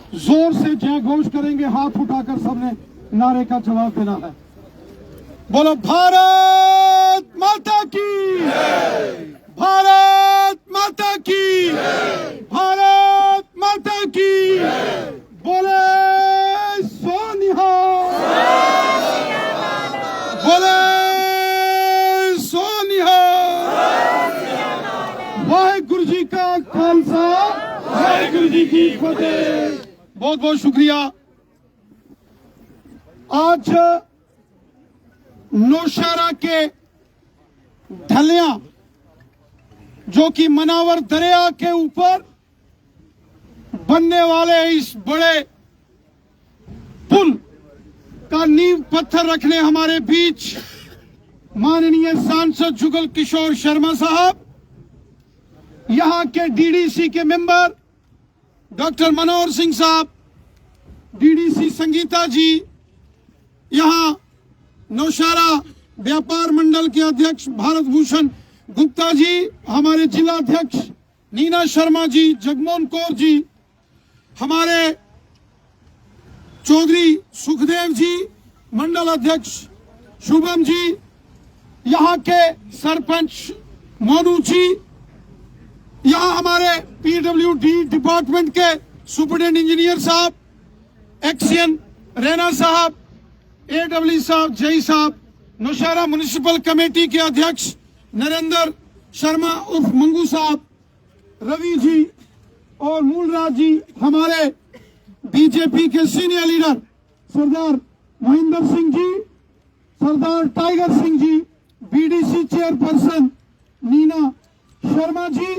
जोर से जय घोष करेंगे, हाथ उठाकर सबने नारे का जवाब देना है। बोलो भारत माता की, भारत माता की, भारत माता की। बोले सोनिहा, बोले सोनिहा। वाहेगुरु जी का खालसा, वाहेगुरु जी की फतेह। बहुत बहुत शुक्रिया। आज नौशहरा के ढलिया जो कि मनावर दरिया के ऊपर बनने वाले इस बड़े पुल का नींव पत्थर रखने हमारे बीच माननीय सांसद जुगल किशोर शर्मा साहब, यहाँ के डीडीसी के मेंबर डॉक्टर मनोहर सिंह साहब, डीडीसी संगीता जी, यहाँ नौशहरा व्यापार मंडल के अध्यक्ष भारत भूषण गुप्ता जी, हमारे जिला अध्यक्ष नीना शर्मा जी, जगमोहन कौर जी, हमारे चौधरी सुखदेव जी, मंडल अध्यक्ष शुभम जी, यहाँ के सरपंच मोनू जी, यहाँ हमारे पीडब्ल्यूडी डिपार्टमेंट के सुपरिटेंडेंट इंजीनियर साहब, एक्सियन रैना साहब, एडब्ल्यू साहब, जय साहब, नौशहरा म्युनिसिपल कमेटी के अध्यक्ष नरेंद्र शर्मा उर्फ मंगू साहब, रवि जी और मूलराज जी, हमारे बीजेपी के सीनियर लीडर सरदार महेंद्र सिंह जी, सरदार tiger Singh ji, BDC chairperson Neena Sharma ji,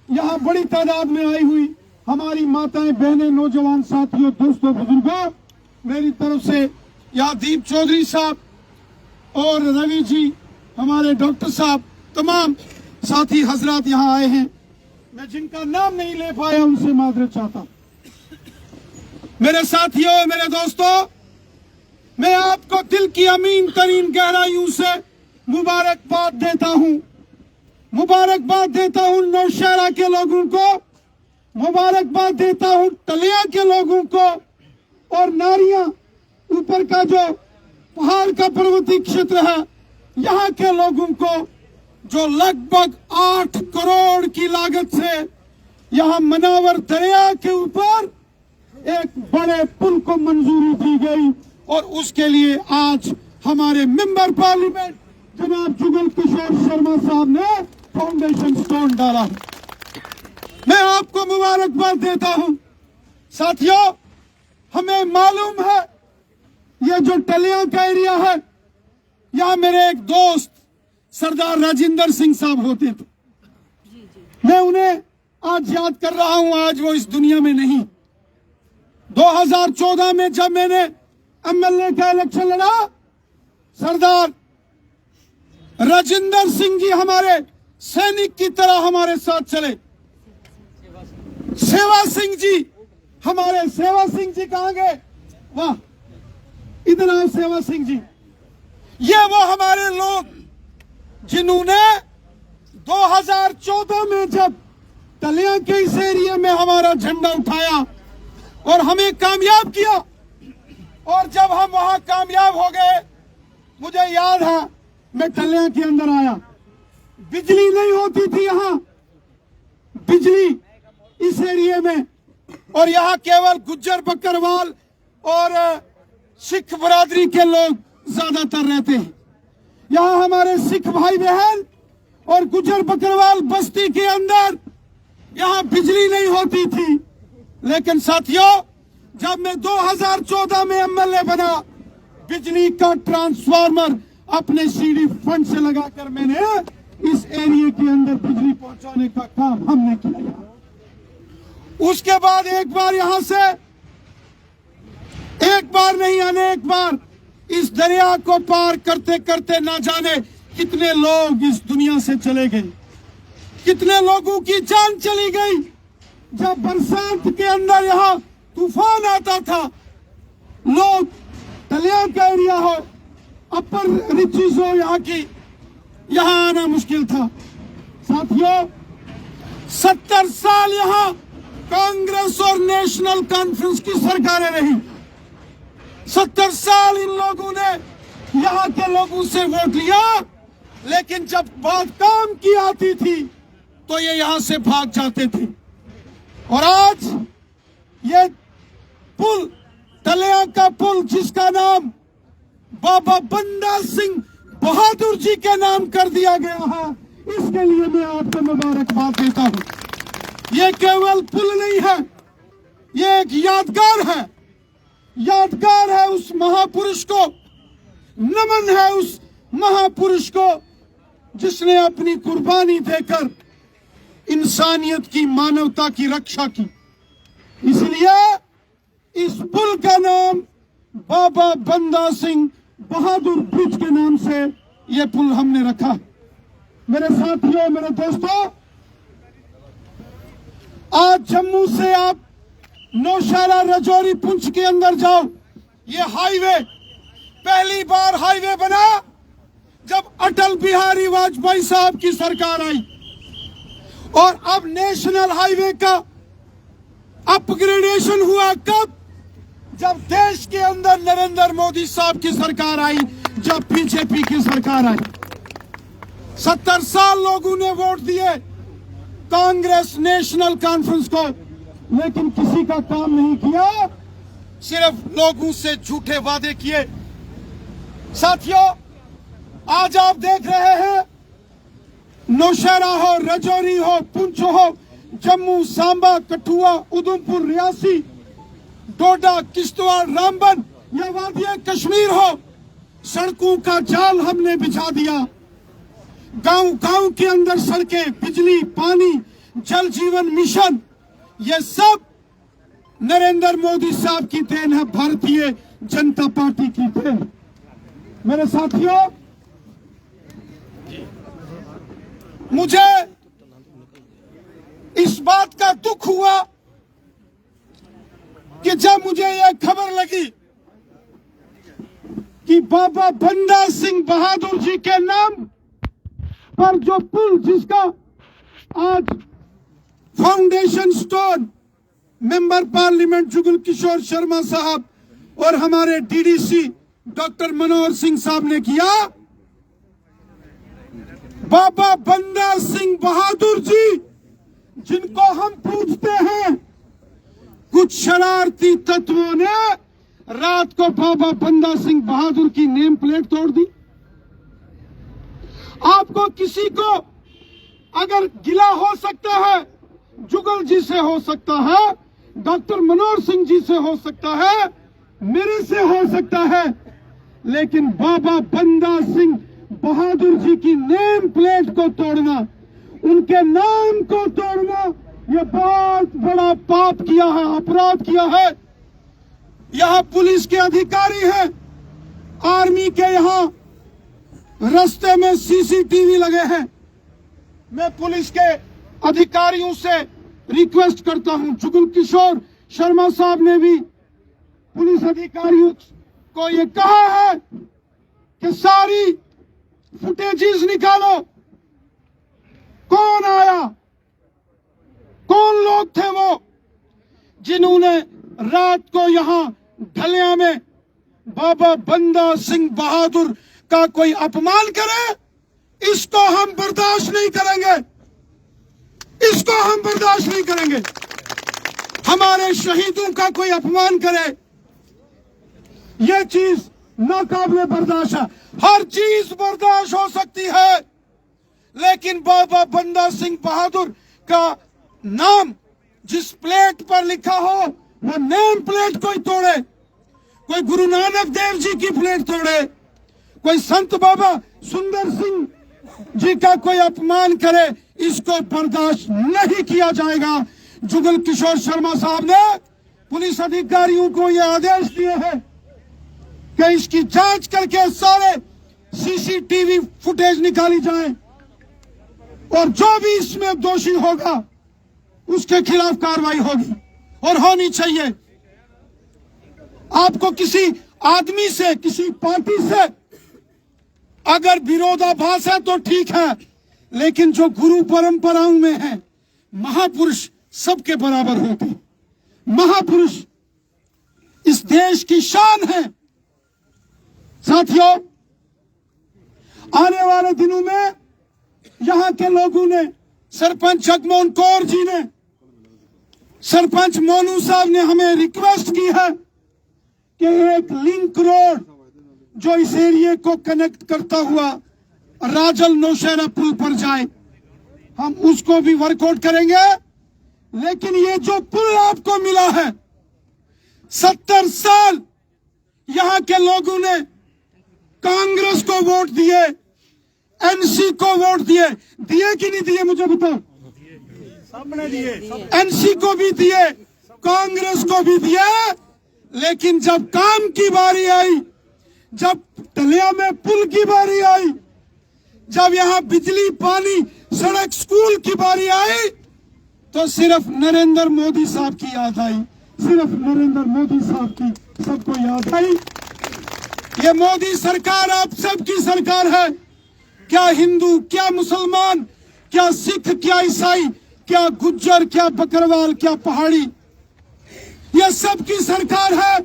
यहाँ बड़ी तादाद में आई हुई हमारी माताएं, बहनें, नौजवान साथियों, दोस्तों, बुजुर्गों, मेरी तरफ से यहाँ दीप चौधरी साहब और रवि जी, हमारे डॉक्टर साहब, तमाम साथी हजरात यहाँ आए हैं। मैं जिनका नाम नहीं ले पाया उनसे माजरत चाहता हूं। मेरे साथियों, मेरे दोस्तों, मैं आपको दिल की अमीन तरीन गहराइयों से मुबारकबाद देता हूं। मुबारकबाद देता हूं नौशहरा के लोगों को, मुबारकबाद देता हूं टलिया के लोगों को और नारियां ऊपर का जो पहाड़ का पर्वतीय क्षेत्र है यहाँ के लोगों को, जो लगभग 8 करोड़ की लागत से यहाँ मनावर दरिया के ऊपर एक बड़े पुल को मंजूरी दी गई और उसके लिए आज हमारे मेंबर पार्लियामेंट जनाब जुगल किशोर शर्मा साहब ने फाउंडेशन स्टोन डाला। मैं आपको मुबारकबाद देता हूं। साथियों, हमें मालूम है ये जो टलिया का एरिया है, यहाँ मेरे एक दोस्त सरदार राजेंद्र सिंह साहब होते थे। मैं उन्हें आज याद कर रहा हूं, आज वो इस दुनिया में नहीं। 2014 में जब मैंने एमएलए का इलेक्शन लड़ा, सरदार राजेंद्र सिंह जी हमारे सैनिक की तरह हमारे साथ चले। सेवा सिंह जी, हमारे सेवा सिंह जी कहां गए? वाह, इधर आओ सेवा सिंह जी। ये वो हमारे लोग जिन्होंने 2014 में जब टलिया के इस एरिया में हमारा झंडा उठाया और हमें कामयाब किया, और जब हम वहां कामयाब हो गए, मुझे याद है मैं टलिया के अंदर आया, बिजली नहीं होती थी यहाँ, बिजली इस एरिया में, और यहाँ केवल गुज्जर बकरवाल और सिख बरादरी के लोग ज्यादातर रहते हैं। यहाँ हमारे सिख भाई बहन और गुज्जर बकरवाल बस्ती के अंदर यहाँ बिजली नहीं होती थी। लेकिन साथियों, जब मैं 2014 में एमएलए बना, बिजली का ट्रांसफार्मर अपने सीडी फंड से लगाकर मैंने इस एरिया के अंदर बिजली पहुंचाने का काम हमने किया। उसके बाद एक बार यहां से, एक बार नहीं अनेक बार इस दरिया को पार करते करते ना जाने कितने लोग इस दुनिया से चले गए, कितने लोगों की जान चली गई। जब बरसात के अंदर यहाँ तूफान आता था, लोग टलिया का एरिया हो, अपर रिचीज हो, यहाँ की, यहाँ आना मुश्किल था। साथियों, 70 साल यहाँ कांग्रेस और नेशनल नेशनल कॉन्फ्रेंस की सरकारें रही। 70 साल इन लोगों ने यहाँ के लोगों से वोट लिया, लेकिन जब बात काम की आती थी तो ये यहां से भाग जाते थे। और आज ये पुल, तलिया का पुल, जिसका नाम बाबा बंदा सिंह बहादुर जी के नाम कर दिया गया है, इसके लिए मैं आपको मुबारकबाद देता हूं। ये केवल पुल नहीं है, ये एक यादगार है। यादगार है उस महापुरुष को, नमन है उस महापुरुष को जिसने अपनी कुर्बानी देकर इंसानियत की, मानवता की रक्षा की। इसलिए इस पुल का नाम बाबा बंदा सिंह बहादुर ब्रिज के नाम से यह पुल हमने रखा। मेरे साथियों, मेरे दोस्तों, आज जम्मू से आप नौशहरा, राजौरी, पुंछ के अंदर जाओ, ये हाईवे पहली बार हाईवे बना जब अटल बिहारी वाजपेयी साहब की सरकार आई, और अब नेशनल हाईवे का अपग्रेडेशन हुआ कब? जब देश के अंदर नरेंद्र मोदी साहब की सरकार आई, जब बीजेपी की सरकार आई। 70 साल लोगों ने वोट दिए कांग्रेस नेशनल कॉन्फ्रेंस को, लेकिन किसी का काम नहीं किया, सिर्फ लोगों से झूठे वादे किए। साथियों, आज आप देख रहे हैं, नौशहरा हो, राजौरी हो, पुंछ हो, जम्मू, सांबा, कठुआ, उधमपुर, रियासी, डोडा, किश्तवाड़, रामबन या वादिया कश्मीर हो, सड़कों का जाल हमने बिछा दिया। गांव-गांव के अंदर सड़कें, बिजली, पानी, जल जीवन मिशन, ये सब नरेंद्र मोदी साहब की देन है, भारतीय जनता पार्टी की देन। मेरे साथियों, मुझे इस बात का दुख हुआ कि जब मुझे यह खबर लगी कि बाबा बंदा सिंह बहादुर जी के नाम पर जो पुल, जिसका आज foundation stone member parliament Jugal Kishore Sharma साहब और हमारे डीडीसी डॉक्टर मनोहर सिंह साहब ने किया, बाबा बंदा सिंह बहादुर जी, जिनको हम पूछते हैं, कुछ शरारती तत्वों ने रात को बाबा बंदा सिंह बहादुर की नेम प्लेट तोड़ दी। आपको किसी को अगर गिला हो सकता है, जुगल जी से हो सकता है, डॉक्टर मनोहर सिंह जी से हो सकता है, मेरे से हो सकता है, लेकिन बाबा बंदा सिंह बहादुर जी की नेम प्लेट को तोड़ना, उनके नाम को तोड़ना, यह बहुत बड़ा पाप किया है, अपराध किया है। यहां पुलिस के अधिकारी हैं, आर्मी के यहां रास्ते में सीसीटीवी लगे हैं। मैं पुलिस के अधिकारियों से रिक्वेस्ट करता हूं, जुगल किशोर शर्मा साहब ने भी पुलिस अधिकारियों को यह कहा है कि सारी फुटेजेस निकालो, कौन आया, कौन लोग थे वो जिन्होंने रात को यहां ढलिया में बाबा बंदा सिंह बहादुर का कोई अपमान करे। इसको हम बर्दाश्त नहीं करेंगे, इसको हम बर्दाश्त नहीं करेंगे। हमारे शहीदों का कोई अपमान करे, यह चीज नाकाबिले बर्दाश्त है। हर चीज बर्दाश्त हो सकती है, लेकिन बाबा बंदा सिंह बहादुर का नाम जिस प्लेट पर लिखा हो, वो नेम प्लेट कोई तोड़े, कोई गुरु नानक देव जी की प्लेट तोड़े, कोई संत बाबा सुंदर सिंह जी का कोई अपमान करे, इसको बर्दाश्त नहीं किया जाएगा। जुगल किशोर शर्मा साहब ने पुलिस अधिकारियों को यह आदेश दिए हैं कि इसकी जांच करके सारे सीसीटीवी फुटेज निकाली जाए, और जो भी इसमें दोषी होगा उसके खिलाफ कार्रवाई होगी और होनी चाहिए। आपको किसी आदमी से, किसी पार्टी से अगर विरोधाभास है तो ठीक है, लेकिन जो गुरु परंपराओं में है, महापुरुष सबके बराबर होते, महापुरुष, इस देश की शान है। साथियों, आने वाले दिनों में यहां के लोगों ने, सरपंच जगमोहन कौर जी ने, सरपंच मोनू साहब ने हमें रिक्वेस्ट की है कि एक लिंक रोड जो इस एरिया को कनेक्ट करता हुआ राजल नौशहरा पुल पर जाए, हम उसको भी वर्कआउट करेंगे। लेकिन ये जो पुल आपको मिला है, 70 साल यहां के लोगों ने कांग्रेस को वोट दिए, एनसी को वोट दिए कि नहीं दिए, मुझे बताओ। सबने दिए, एनसी को भी दिए, कांग्रेस को भी दिए। लेकिन जब काम की बारी आई, जब टलिया में पुल की बारी आई, जब यहाँ बिजली, पानी, सड़क, स्कूल की बारी आई, तो सिर्फ नरेंद्र मोदी साहब की याद आई, सिर्फ नरेंद्र मोदी साहब की सबको याद आई। ये मोदी सरकार आप सबकी सरकार है। क्या हिंदू, क्या मुसलमान, क्या सिख, क्या ईसाई, क्या गुज्जर, क्या बकरवाल, क्या पहाड़ी, ये सबकी सरकार है।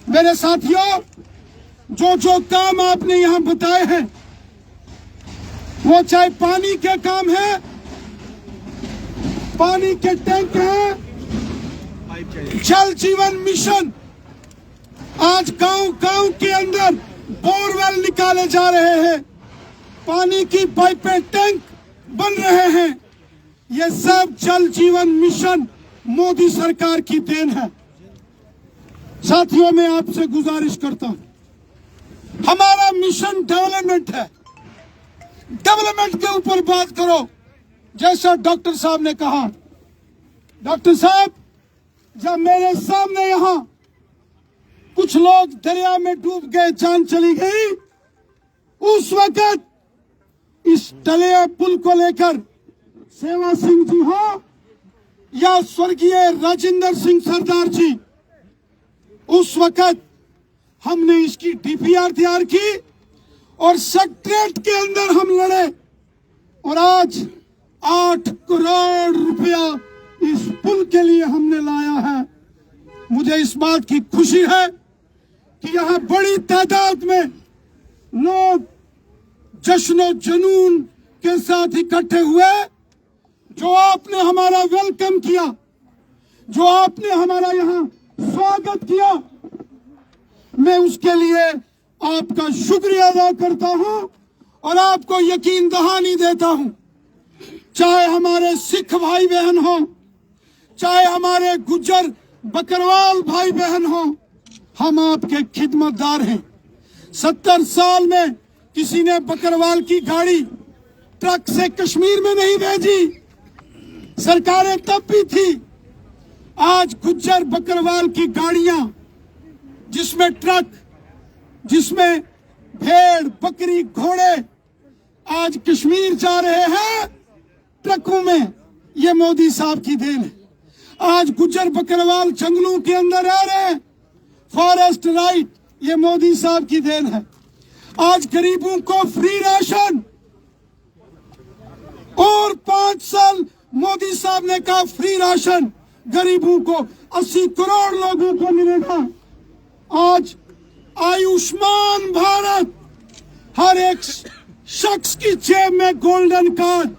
मेरे साथियों, जो काम आपने यहां बताए हैं, वो चाहे पानी के काम है, पानी के टैंक है, जल जीवन मिशन, आज गांव के अंदर बोरवेल निकाले जा रहे हैं, पानी की पाइपें, टैंक बन रहे हैं। ये सब जल जीवन मिशन मोदी सरकार की देन है। साथियों, मैं आपसे गुजारिश करता हूं, हमारा मिशन डेवलपमेंट है। डेवलपमेंट के ऊपर बात करो, जैसा डॉक्टर साहब ने कहा। डॉक्टर साहब, जब मेरे सामने यहां कुछ लोग दरिया में डूब गए, जान चली गई, उस वक्त इस टलिया पुल को लेकर सेवा सिंह जी हो या स्वर्गीय राजेंद्र सिंह सरदार जी, उस वक्त हमने इसकी डीपीआर तैयार की और सेक्रेटरीट के अंदर हम लड़े, और आज 8 करोड़ रुपया इस पुल के लिए हमने लाया है। मुझे इस बात की खुशी है कि यहाँ बड़ी तादाद में लोग जश्नो जुनून के साथ इकट्ठे हुए। जो आपने हमारा वेलकम किया, जो आपने हमारा यहाँ स्वागत किया, मैं उसके लिए आपका शुक्रिया अदा करता हूं और आपको यकीन दहानी देता हूं। चाहे हमारे सिख भाई बहन हो, चाहे हमारे गुज्जर बकरवाल भाई बहन हो, हम आपके खिदमतदार हैं। 70 साल में किसी ने बकरवाल की गाड़ी ट्रक से कश्मीर में नहीं भेजी, सरकारें तब भी थी। आज गुज्जर बकरवाल की गाड़ियां, जिसमें ट्रक, जिसमें भेड़, बकरी, घोड़े आज कश्मीर जा रहे हैं ट्रकों में, ये मोदी साहब की देन है। आज गुज्जर बकरवाल जंगलों के अंदर रह रहे हैं, फॉरेस्ट राइट, ये मोदी साहब की देन है। आज गरीबों को फ्री राशन, और 5 साल मोदी साहब ने कहा फ्री राशन गरीबों को 80 करोड़ लोगों को मिलेगा। आज आयुष्मान भारत, हर एक शख्स की जेब में गोल्डन कार्ड,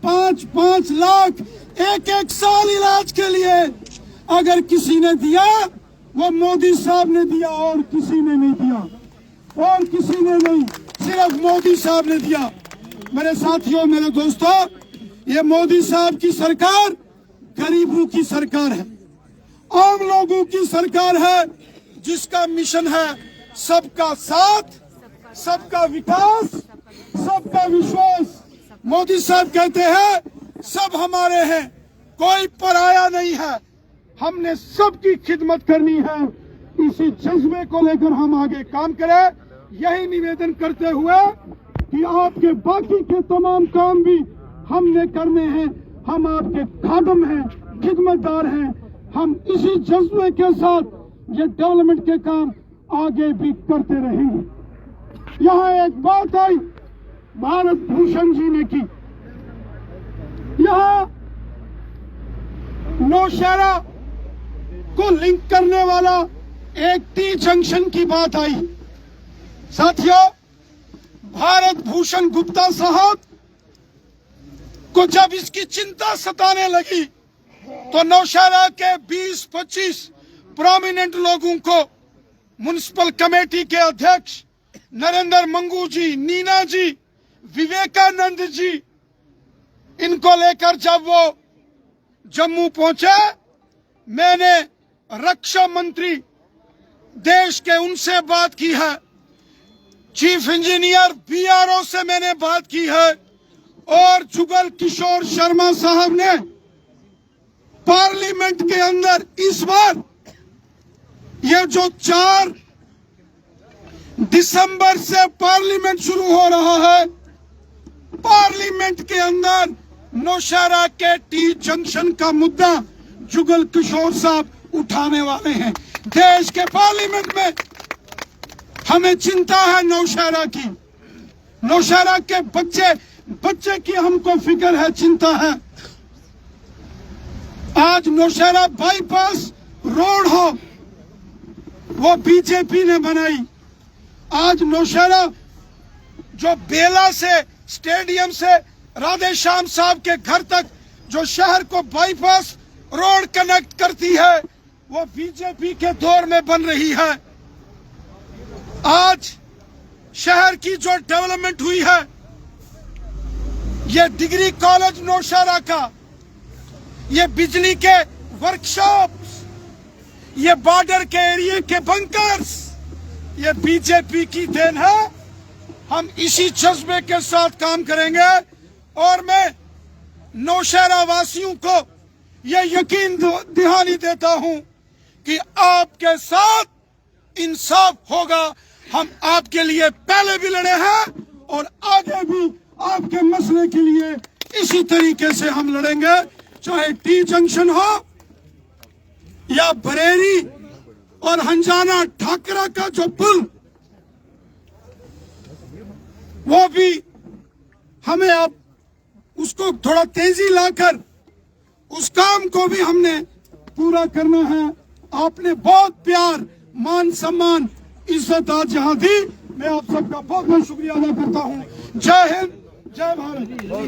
5-5 लाख एक साल इलाज के लिए अगर किसी ने दिया, वो मोदी साहब ने दिया, और किसी ने नहीं दिया, और किसी ने नहीं, सिर्फ मोदी साहब ने दिया। मेरे साथियों, मेरे दोस्तों, ये मोदी साहब की सरकार गरीबों की सरकार है, आम लोगों की सरकार है, जिसका मिशन है सबका साथ, सबका विकास, सबका विश्वास। मोदी साहब कहते हैं सब हमारे हैं, कोई पराया नहीं है, हमने सबकी खिदमत करनी है। इसी जज्बे को लेकर हम आगे काम करें। यही निवेदन करते हुए कि आपके बाकी के तमाम काम भी हमने करने हैं, हम आपके खादम हैं, खिदमतदार हैं। हम इसी जज्बे के साथ ये डेवलपमेंट के काम आगे भी करते रहेंगे। यहाँ एक बात आई भारत भूषण जी ने की, यहाँ नौशहरा को लिंक करने वाला एक टी जंक्शन की बात आई। साथियों, भारत भूषण गुप्ता साहब को जब इसकी चिंता सताने लगी तो नौशहरा के 20-25 प्रोमिनेंट लोगों को म्युनिसिपल कमेटी के अध्यक्ष नरेंद्र मंगू जी, नीना जी, विवेकानंद जी, इनको लेकर जब वो जम्मू पहुंचे, मैंने रक्षा मंत्री देश के उनसे बात की है, चीफ इंजीनियर बीआरओ से मैंने बात की है, और जुगल किशोर शर्मा साहब ने पार्लियामेंट के अंदर इस बार ये जो 4 दिसंबर से पार्लियामेंट शुरू हो रहा है, पार्लियामेंट के अंदर नौशहरा के टी जंक्शन का मुद्दा जुगल किशोर साहब उठाने वाले हैं। देश के पार्लियामेंट में हमें चिंता है नौशहरा की, नौशहरा के बच्चे की हमको फिक्र है, चिंता है। आज नौशहरा बाईपास रोड हो, वो बीजेपी ने बनाई। आज नौशहरा जो बेला से स्टेडियम से राधे श्याम साहब के घर तक जो शहर को बाईपास रोड कनेक्ट करती है, वो बीजेपी के दौर में बन रही है। आज शहर की जो डेवलपमेंट हुई है, ये डिग्री कॉलेज नौशहरा का, ये बिजली के वर्कशॉप्स, ये बॉर्डर के एरिया के बंकर्स, ये बीजेपी की देन है। हम इसी जज्बे के साथ काम करेंगे और मैं नौशहरा वासियों को ये यकीन दिहानी देता हूं कि आपके साथ इंसाफ होगा। हम आपके लिए पहले भी लड़े हैं और आगे भी आपके मसले के लिए इसी तरीके से हम लड़ेंगे, चाहे टी जंक्शन हो या बरेली और हंजाना ठाकरा का जो पुल, वो भी हमें अब उसको थोड़ा तेजी लाकर उस काम को भी हमने पूरा करना है। आपने बहुत प्यार, मान सम्मान, इज्जत आज यहाँ दी। मैं आप सबका बहुत बहुत शुक्रिया अदा करता हूँ। जय हिंद, जय भारत।